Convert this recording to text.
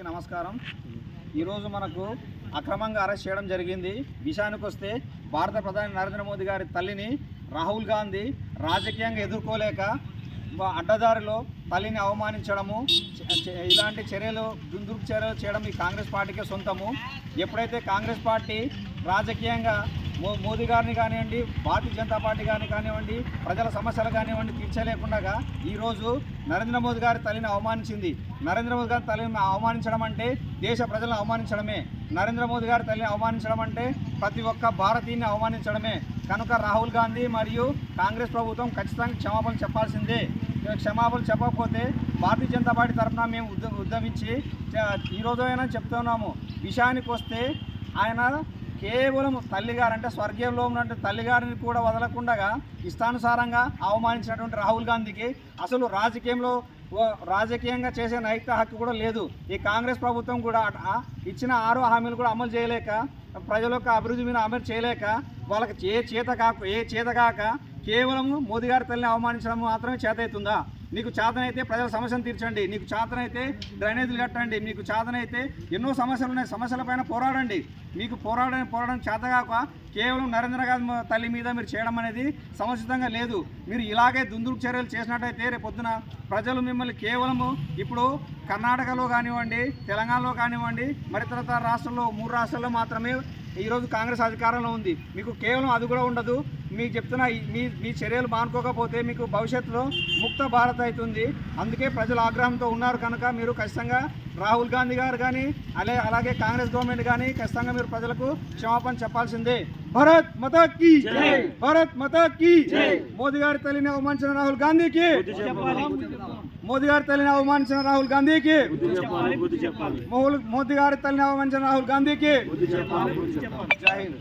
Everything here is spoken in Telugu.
నమస్కారం. ఈరోజు మనకు అక్రమంగా అరెస్ట్ చేయడం జరిగింది. విషయానికి వస్తే భారత ప్రధాని నరేంద్ర మోదీ గారి తల్లిని రాహుల్ గాంధీ రాజకీయంగా ఎదుర్కోలేక అడ్డదారిలో తల్లిని అవమానించడము, ఇలాంటి చర్యలు దుందుర్పు చర్యలు చేయడం ఈ కాంగ్రెస్ పార్టీకే సొంతము. ఎప్పుడైతే కాంగ్రెస్ పార్టీ రాజకీయంగా మోదీ గారిని కానివ్వండి, భారతీయ జనతా పార్టీ గారిని కానివ్వండి, ప్రజల సమస్యలు కానివ్వండి తీర్చలేకుండా ఈరోజు నరేంద్ర మోదీ గారి తల్లిని అవమానించింది. నరేంద్ర మోదీ గారి తల్లిని అవమానించడం అంటే దేశ ప్రజలను అవమానించడమే. నరేంద్ర మోదీ గారి తల్లిని అవమానించడం అంటే ప్రతి ఒక్క భారతీయుని అవమానించడమే. కనుక రాహుల్ గాంధీ మరియు కాంగ్రెస్ ప్రభుత్వం ఖచ్చితంగా క్షమాపణ చెప్పాల్సిందే. క్షమాపణ చెప్పకపోతే భారతీయ జనతా పార్టీ తరఫున మేము ఉద్యమించి ఈరోజు అయినా చెప్తున్నాము. విషయానికి వస్తే ఆయన కేవలం తల్లిగారు అంటే స్వర్గీయంలో ఉన్నటువంటి తల్లిగారిని కూడా వదలకుండా ఇష్టానుసారంగా అవమానించినటువంటి రాహుల్ గాంధీకి అసలు రాజకీయంగా చేసే నైతిక హక్కు కూడా లేదు. ఈ కాంగ్రెస్ ప్రభుత్వం కూడా ఇచ్చిన 6 హామీలు కూడా అమలు చేయలేక, ప్రజల యొక్క అభివృద్ధి మీద అమలు చేయలేక, వాళ్ళకి ఏ చేతకాక కేవలం మోదీ గారి తల్లిని అవమానించడం మాత్రమే చేతవుతుందా? నీకు చేతనైతే ప్రజల సమస్యను తీర్చండి, నీకు చేతనైతే డ్రైనేజీలు కట్టండి, మీకు చేతనైతే ఎన్నో సమస్యలు ఉన్నాయి, సమస్యలపైన పోరాడండి. మీకు పోరాడడం చేతగాక కేవలం నరేంద్ర గాంధీ తల్లి మీద మీరు చేయడం అనేది సముచితంగా లేదు. మీరు ఇలాగే దుందుడుకు చర్యలు చేసినట్టయితే రేపొద్దున ప్రజలు మిమ్మల్ని కేవలము ఇప్పుడు కర్ణాటకలో కానివ్వండి, తెలంగాణలో కానివ్వండి, మరితర రాష్ట్రాల్లో 3 రాష్ట్రాల్లో మాత్రమే ఈరోజు కాంగ్రెస్ అధికారంలో ఉంది. మీకు కేవలం అది కూడా ఉండదు. మీకు చెప్తున్నా, మీ చర్యలు మానుకోకపోతే మీకు భవిష్యత్తులో ముక్త భారత్ అవుతుంది. అందుకే ప్రజలు ఆగ్రహంతో ఉన్నారు. కనుక మీరు ఖచ్చితంగా రాహుల్ గాంధీ గారు కానీ అలాగే కాంగ్రెస్ గవర్నమెంట్ కానీ ఖచ్చితంగా మీరు ప్రజలకు క్షమాపణ చెప్పాల్సిందే. భారత్ మాతా కీ జై, భారత్ మాతా కీ జై. మోదీ గారి తల్లిని అవమానించిన రాహుల్ గాంధీకి, మోదీ గారి తల్లిని అవమానించిన రాహుల్ గాంధీకి, మోదీ గారి తల్లిని అవమానించిన రాహుల్ గాంధీకి జై హింద్.